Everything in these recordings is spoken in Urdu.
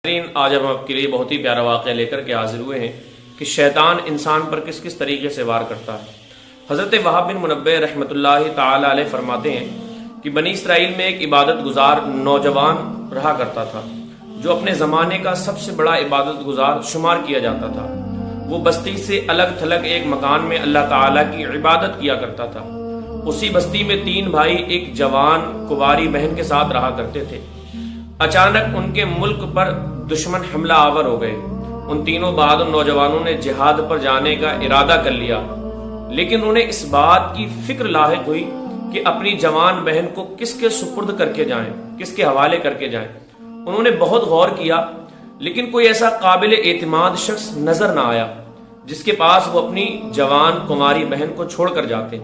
آج ہم آپ کے لیے بہت ہی پیارا واقعہ لے کر کے حاضر ہوئے ہیں کہ شیطان انسان پر کس کس طریقے سے وار کرتا ہے۔ حضرت وہب بن منبہ رحمۃ اللہ تعالی علیہ فرماتے ہیں کہ بنی اسرائیل میں ایک عبادت گزار نوجوان رہا کرتا تھا جو اپنے زمانے کا سب سے بڑا عبادت گزار شمار کیا جاتا تھا۔ وہ بستی سے الگ تھلگ ایک مکان میں اللہ تعالیٰ کی عبادت کیا کرتا تھا۔ اسی بستی میں 3 بھائی ایک جوان کنواری بہن کے ساتھ رہا کرتے تھے۔ اچانک ان کے ملک پر دشمن حملہ آور ہو گئے۔ ان تینوں بہادر نوجوانوں نے جہاد پر جانے کا ارادہ کر لیا، لیکن انہیں اس بات کی فکر لاحق ہوئی کہ اپنی جوان بہن کو کس کے سپرد کر کے جائیں، کس کے حوالے کر کے جائیں۔ انہوں نے بہت غور کیا، لیکن کوئی ایسا قابل اعتماد شخص نظر نہ آیا جس کے پاس وہ اپنی جوان کنواری بہن کو چھوڑ کر جاتے۔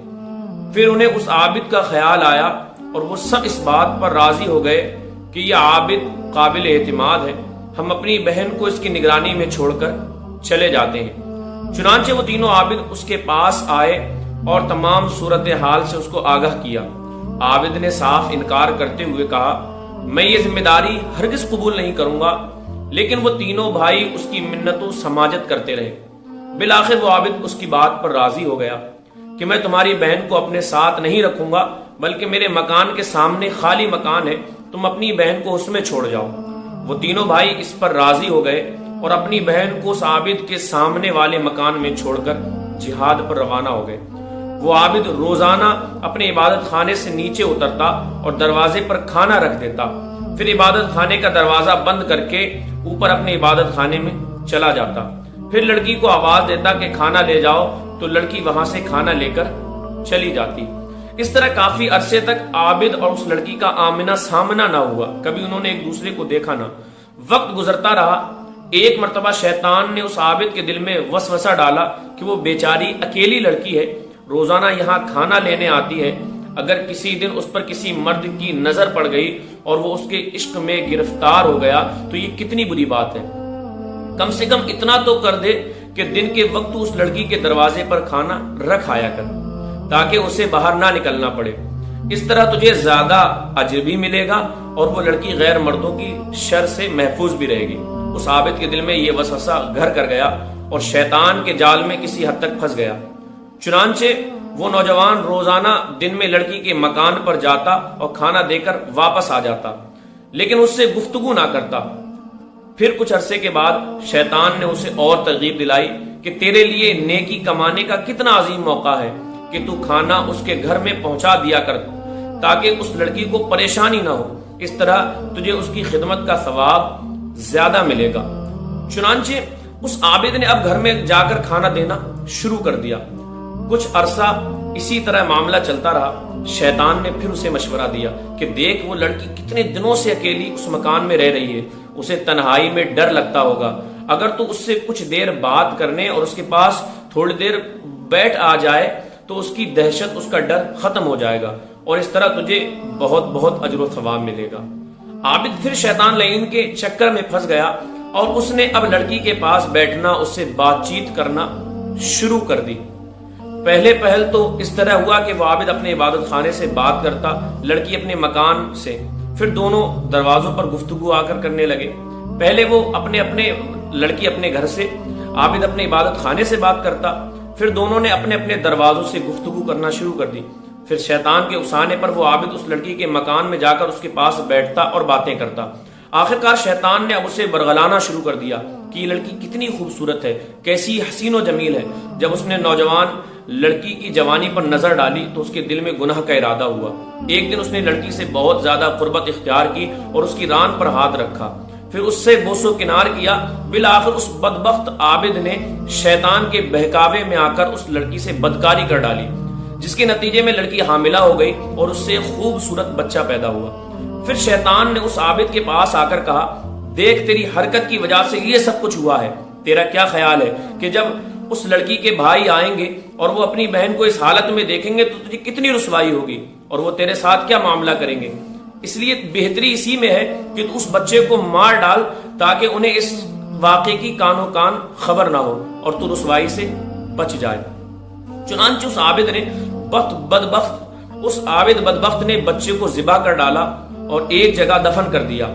پھر انہیں اس عابد کا خیال آیا اور وہ سب اس بات پر راضی ہو گئے کہ یہ عابد قابل اعتماد ہے، ہم اپنی بہن کو اس کی نگرانی میں چھوڑ کر چلے جاتے ہیں۔ چنانچہ وہ تینوں عابد اس کے پاس آئے اور تمام صورتحال سے اس کو آگاہ کیا۔ عابد نے صاف انکار کرتے ہوئے کہا، میں یہ ذمہ داری ہرگز قبول نہیں کروں گا، لیکن وہ تینوں بھائی اس کی منت و سماجت کرتے رہے۔ بالآخر وہ عابد اس کی بات پر راضی ہو گیا کہ میں تمہاری بہن کو اپنے ساتھ نہیں رکھوں گا، بلکہ میرے مکان کے سامنے خالی مکان ہے، تم اپنی بہن کو اس میں چھوڑ جاؤ۔ وہ تینوں بھائی اس پر راضی ہو گئے اور اپنی بہن کو اس عابد کے سامنے والے مکان میں چھوڑ کر جہاد پر روانہ ہو گئے۔ وہ عابد روزانہ اپنے عبادت خانے سے نیچے اترتا اور دروازے پر کھانا رکھ دیتا، پھر عبادت خانے کا دروازہ بند کر کے اوپر اپنے عبادت خانے میں چلا جاتا۔ پھر لڑکی کو آواز دیتا کہ کھانا لے جاؤ، تو لڑکی وہاں سے کھانا لے کر چلی جاتی۔ اس طرح کافی عرصے تک عابد اور اس لڑکی کا آمنا سامنا نہ ہوا، کبھی انہوں نے ایک دوسرے کو دیکھا نہ۔ وقت گزرتا رہا۔ ایک مرتبہ شیطان نے اس عابد کے دل میں وسوسہ ڈالا کہ وہ بیچاری اکیلی لڑکی ہے، روزانہ یہاں کھانا لینے آتی ہے، اگر کسی دن اس پر کسی مرد کی نظر پڑ گئی اور وہ اس کے عشق میں گرفتار ہو گیا تو یہ کتنی بری بات ہے۔ کم سے کم اتنا تو کر دے کہ دن کے وقت اس لڑکی کے دروازے پر کھانا رکھ آیا کر، تاکہ اسے باہر نہ نکلنا پڑے۔ اس طرح تجھے زیادہ اجر بھی ملے گا اور وہ لڑکی غیر مردوں کی شر سے محفوظ بھی رہے گی۔ اس عابد کے دل میں یہ وسوسہ گھر کر گیا اور شیطان کے جال میں کسی حد تک پھنس گیا۔ چنانچہ وہ نوجوان روزانہ دن میں لڑکی کے مکان پر جاتا اور کھانا دے کر واپس آ جاتا، لیکن اس سے گفتگو نہ کرتا۔ پھر کچھ عرصے کے بعد شیطان نے اسے اور ترغیب دلائی کہ تیرے لیے نیکی کمانے کا کتنا عظیم موقع ہے کہ تو کھانا اس کے گھر میں پہنچا دیا کر، تاکہ اس لڑکی کو پریشانی نہ ہو، اس طرح تجھے اس کی خدمت کا ثواب زیادہ ملے گا۔ چنانچہ اس عابد نے اب گھر میں جا کر کھانا دینا شروع کر دیا۔ کچھ عرصہ اسی طرح معاملہ چلتا رہا۔ شیطان نے پھر اسے مشورہ دیا کہ دیکھ وہ لڑکی کتنے دنوں سے اکیلی اس مکان میں رہ رہی ہے، اسے تنہائی میں ڈر لگتا ہوگا، اگر تو اس سے کچھ دیر بات کرنے اور اس کے پاس تھوڑی دیر بیٹھ آ جائے تو اس کی دہشت، اس کا ڈر ختم ہو جائے گا اور اس طرح تجھے بہت بہت اجر و ثواب ملے گا۔ عابد پھر شیطان لعین کے چکر میں پھنس گیا اور اس نے اب لڑکی کے پاس بیٹھنا، اس سے بات چیت کرنا شروع کر دی۔ پہل تو اس طرح ہوا کہ وہ عابد اپنے عبادت خانے سے بات کرتا، لڑکی اپنے مکان سے، پھر دونوں دروازوں پر گفتگو آ کر کرنے لگے۔ پہلے وہ لڑکی اپنے گھر سے، عابد اپنے عبادت خانے سے بات کرتا، پھر دونوں نے اپنے اپنے دروازوں سے گفتگو کرنا شروع کر دی۔ پھر شیطان کے اکسانے پر وہ عابد اس لڑکی کے مکان میں جا کر اس کے پاس بیٹھتا اور باتیں کرتا۔ آخرکار شیطان نے اب اسے برگلانا شروع کر دیا کہ یہ لڑکی کتنی خوبصورت ہے، کیسی حسین و جمیل ہے۔ جب اس نے نوجوان لڑکی کی جوانی پر نظر ڈالی تو اس کے دل میں گناہ کا ارادہ ہوا۔ ایک دن اس نے لڑکی سے بہت زیادہ قربت اختیار کی اور اس کی ران پر ہاتھ رکھا، پھر اس سے بوس و کنار کیا۔ بالآخر اس بدبخت عابد نے شیطان کے بہکاوے میں آ کر اس لڑکی سے بدکاری کر ڈالی، جس کے نتیجے میں لڑکی حاملہ ہو گئی اور اس سے خوبصورت بچہ پیدا ہوا۔ پھر شیطان نے اس عابد کے پاس آ کر کہا، دیکھ تیری حرکت کی وجہ سے یہ سب کچھ ہوا ہے، تیرا کیا خیال ہے کہ جب اس لڑکی کے بھائی آئیں گے اور وہ اپنی بہن کو اس حالت میں دیکھیں گے تو تجھے کتنی رسوائی ہوگی اور وہ تیرے ساتھ کیا معاملہ کریں گے؟ اس لیے بہتری اسی میں ہے کہ تو اس بچے کو مار ڈال تاکہ انہیں اس واقعے کی کانوں کان خبر نہ ہو اور تو رسوائی سے بچ جائے۔ چنانچہ اس عابد بدبخت نے بچے کو ذبح کر ڈالا اور ایک جگہ دفن کر دیا۔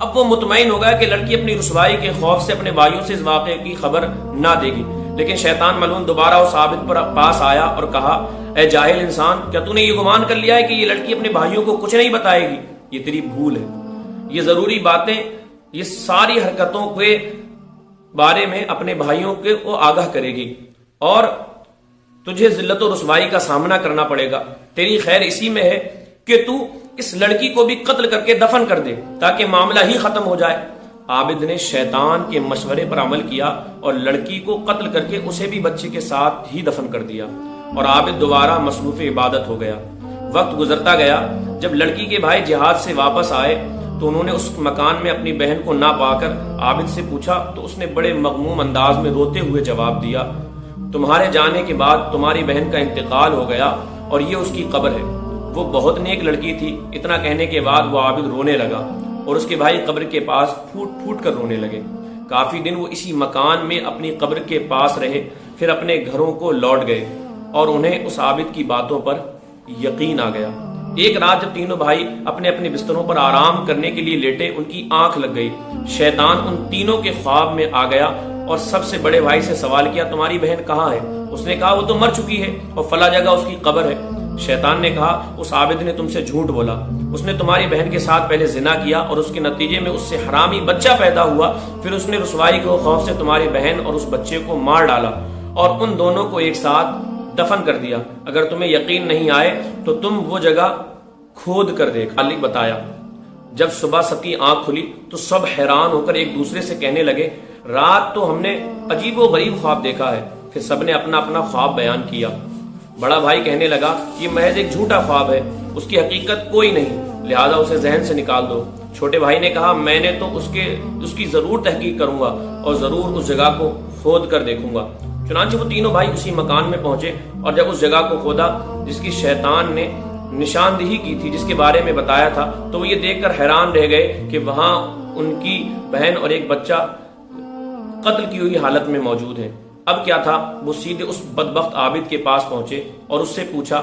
اب وہ مطمئن ہو گیا کہ لڑکی اپنی رسوائی کے خوف سے اپنے بھائیوں سے اس واقعے کی خبر نہ دے گی، لیکن شیطان ملعون دوبارہ اس عابد پر پاس آیا اور کہا، اے جاہل انسان، کیا تو نے یہ گمان کر لیا ہے کہ یہ لڑکی اپنے بھائیوں کو کچھ نہیں بتائے گی؟ یہ تیری بھول ہے۔ یہ ضروری باتیں، یہ ساری حرکتوں کے بارے میں اپنے بھائیوں کو آگاہ کرے گی اور تجھے ذلت و رسوائی کا سامنا کرنا پڑے گا۔ تیری خیر اسی میں ہے کہ تو اس لڑکی کو بھی قتل کر کے دفن کر دے تاکہ معاملہ ہی ختم ہو جائے۔ عابد نے شیطان کے مشورے پر عمل کیا اور لڑکی کو قتل کر کے اسے بھی بچے کے ساتھ ہی دفن کر دیا، اور عابد دوبارہ مصروف عبادت ہو گیا۔ وقت گزرتا گیا۔ جب لڑکی کے بھائی جہاد سے واپس آئے تو انہوں نے اس مکان میں اپنی بہن کو نہ پا کر عابد سے پوچھا تو اس نے بڑے مغموم انداز میں روتے ہوئے جواب دیا، تمہارے جانے کے بعد تمہاری بہن کا انتقال ہو گیا اور یہ اس کی قبر ہے، وہ بہت نیک لڑکی تھی۔ اتنا کہنے کے بعد وہ عابد رونے لگا اور اس کے بھائی قبر کے پاس پھوٹ پھوٹ کر رونے لگے۔ کافی دن وہ اسی مکان میں اپنی قبر کے پاس رہے، پھر اپنے گھروں کو لوٹ گئے اور انہیں اس عابد کی باتوں پر یقین آ گیا۔ ایک رات جب تینوں بھائی اپنے اپنے بستروں پر آرام کرنے کے لیے لیٹے، ان کی آنکھ لگ گئی۔ شیطان ان تینوں کے خواب میں آ گیا اور سب سے بڑے بھائی سے سوال کیا، تمہاری بہن کہاں ہے؟ اس نے کہا، وہ تو مر چکی ہے اور فلاں جگہ اس کی قبر ہے۔ شیطان نے کہا، اس عابد نے تم سے جھوٹ بولا، اس نے تمہاری بہن کے ساتھ پہلے زنا کیا اور اس کے نتیجے میں اس سے حرامی بچہ پیدا ہوا، پھر اس نے رسوائی کے خوف سے تمہاری بہن اور اس بچے کو مار ڈالا اور ان دونوں کو ایک ساتھ دفن کر دیا۔ اگر تمہیں یقین نہیں آئے تو تم وہ جگہ کھود کر دیکھ۔ مالک بتایا، جب صبح سب کی آنکھ کھلی تو سب حیران ہو کر ایک دوسرے سے کہنے لگے، رات تو ہم نے عجیب و غریب خواب دیکھا ہے۔ پھر سب نے اپنا اپنا خواب بیان کیا۔ بڑا بھائی کہنے لگا، یہ محض ایک جھوٹا خواب ہے، اس کی حقیقت کوئی نہیں، لہذا اسے ذہن سے نکال دو۔ چھوٹے بھائی نے کہا، میں نے تو اس کی ضرور تحقیق کروں گا اور ضرور اس جگہ کو کھود کر دیکھوں گا۔ چنانچہ وہ تینوں بھائی اسی مکان میں پہنچے اور جب اس جگہ کو کھودا جس کی شیطان نے نشاندہی کی تھی، جس کے بارے میں بتایا تھا، تو وہ یہ دیکھ کر حیران رہ گئے کہ وہاں ان کی بہن اور ایک بچہ قتل کی ہوئی حالت میں موجود ہے۔ اب کیا تھا؟ وہ سیدھے اس بدبخت عابد کے پاس پہنچے اور اس سے پوچھا،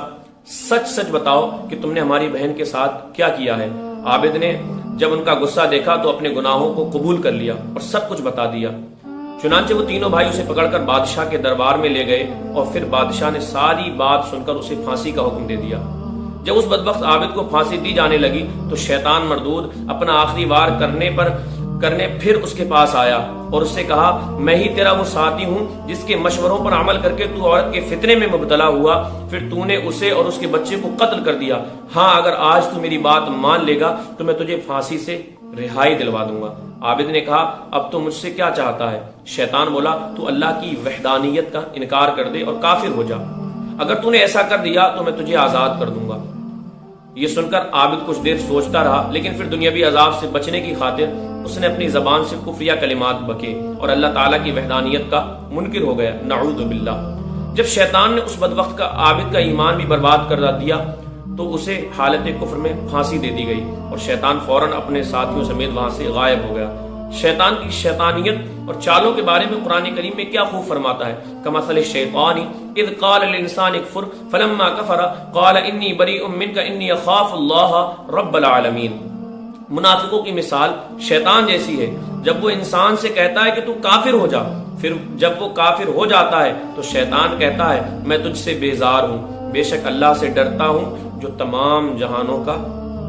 سچ سچ بتاؤ کہ تم نے ہماری بہن کے ساتھ کیا کیا ہے؟ عابد نے جب ان کا غصہ دیکھا تو اپنے گناہوں کو قبول کر لیا اور سب کچھ بتا دیا۔ چنانچہ وہ تینوں بھائی اسے پکڑ کر بادشاہ کے دربار میں لے گئے اور پھر بادشاہ نے ساری بات سن کر اسے پھانسی کا حکم دے دیا۔ جب اس بدبخت عابد کو پھانسی دی جانے لگی تو شیطان مردود اپنا آخری وار کرنے پھر اس کے پاس آیا اور اس سے کہا، میں ہی تیرا وہ ساتھی ہوں جس کے مشوروں پر عمل کر کے تو عورت کے فتنے میں مبتلا ہوا، پھر تو نے اسے اور اس کے بچے کو قتل کر دیا۔ ہاں، اگر آج تو میری بات مان لے گا تو میں تجھے پھانسی سے رہائی دلوا دوں گا۔ عابد نے کہا، اب تو مجھ سے کیا چاہتا ہے؟ شیطان بولا، تو اللہ کی وحدانیت کا انکار کر دے اور کافر ہو جا۔ اگر تو نے ایسا کر دیا تو میں تجھے آزاد کر دوں گا۔ یہ سن کر عابد کچھ دیر سوچتا رہا، لیکن پھر دنیاوی عذاب سے بچنے کی خاطر اس نے اپنی زبان سے کفریہ کلمات بکے اور اللہ تعالیٰ کی وحدانیت کا منکر ہو گیا، نعوذ باللہ۔ جب شیطان نے اس بدبخت کا عابد کا ایمان بھی برباد کر دیا تو اسے حالت کفر میں پھانسی دے دی گئی اور شیطان فوراً اپنے ساتھیوں سمیت وہاں سے غائب ہو گیا۔ شیطان کی شیطانیت اور چالوں کے بارے میں قرآن کریم میں کیا خوب فرماتا ہے، کمثل الشیطان اذ قال للانسان اکفر فلما کفر قال انی بریء منک انی اخاف اللہ رب العالمین۔ منافقوں کی مثال شیطان جیسی ہے، جب وہ انسان سے کہتا ہے کہ تو کافر ہو جا، پھر جب وہ کافر ہو جاتا ہے تو شیطان کہتا ہے میں تجھ سے بیزار ہوں، بے شک اللہ سے ڈرتا ہوں جو تمام جہانوں کا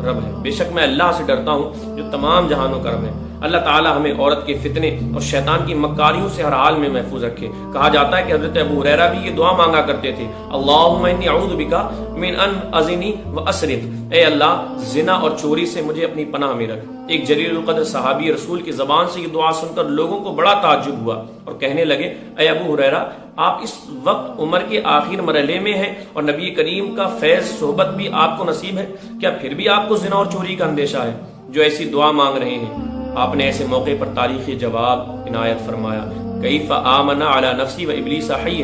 رب ہے، بے شک میں اللہ سے ڈرتا ہوں جو تمام جہانوں کا رب ہے۔ اللہ تعالیٰ ہمیں عورت کے فتنے اور شیطان کی مکاریوں سے ہر حال میں محفوظ رکھے۔ کہا جاتا ہے کہ حضرت ابو ہریرہ بھی یہ دعا مانگا کرتے تھے، اللہم انی اعوذ بک من ان ازنی و اسرق، اے اللہ زنا اور چوری سے مجھے اپنی پناہ میں رکھ۔ ایک جلیل القدر صحابی رسول کی زبان سے یہ دعا سن کر لوگوں کو بڑا تعجب ہوا اور کہنے لگے، اے ابو ہریرہ، آپ اس وقت عمر کے آخر مرحلے میں ہیں اور نبی کریم کا فیض صحبت بھی آپ کو نصیب ہے، کیا پھر بھی آپ کو زنا اور چوری کا اندیشہ ہے جو ایسی دعا مانگ رہے ہیں؟ آپ نے ایسے موقع پر تاریخی جواب عنایت فرمایا، کیف آمن علی نفسی و ابلیس حی،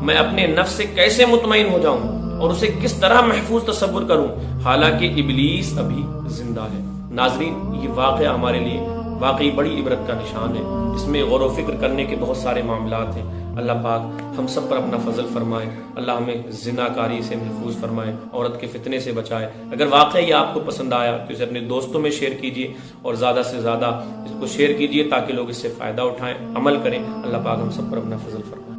میں اپنے نفس سے کیسے مطمئن ہو جاؤں اور اسے کس طرح محفوظ تصور کروں حالانکہ ابلیس ابھی زندہ ہے۔ ناظرین، یہ واقعہ ہمارے لیے واقعی بڑی عبرت کا نشان ہے، اس میں غور و فکر کرنے کے بہت سارے معاملات ہیں۔ اللہ پاک ہم سب پر اپنا فضل فرمائے، اللہ ہمیں زنا کاری سے محفوظ فرمائے، عورت کے فتنے سے بچائے۔ اگر واقعی یہ آپ کو پسند آیا تو اسے اپنے دوستوں میں شیئر کیجیے، اور زیادہ سے زیادہ اس کو شیئر کیجیے تاکہ لوگ اس سے فائدہ اٹھائیں، عمل کریں۔ اللہ پاک ہم سب پر اپنا فضل فرمائے۔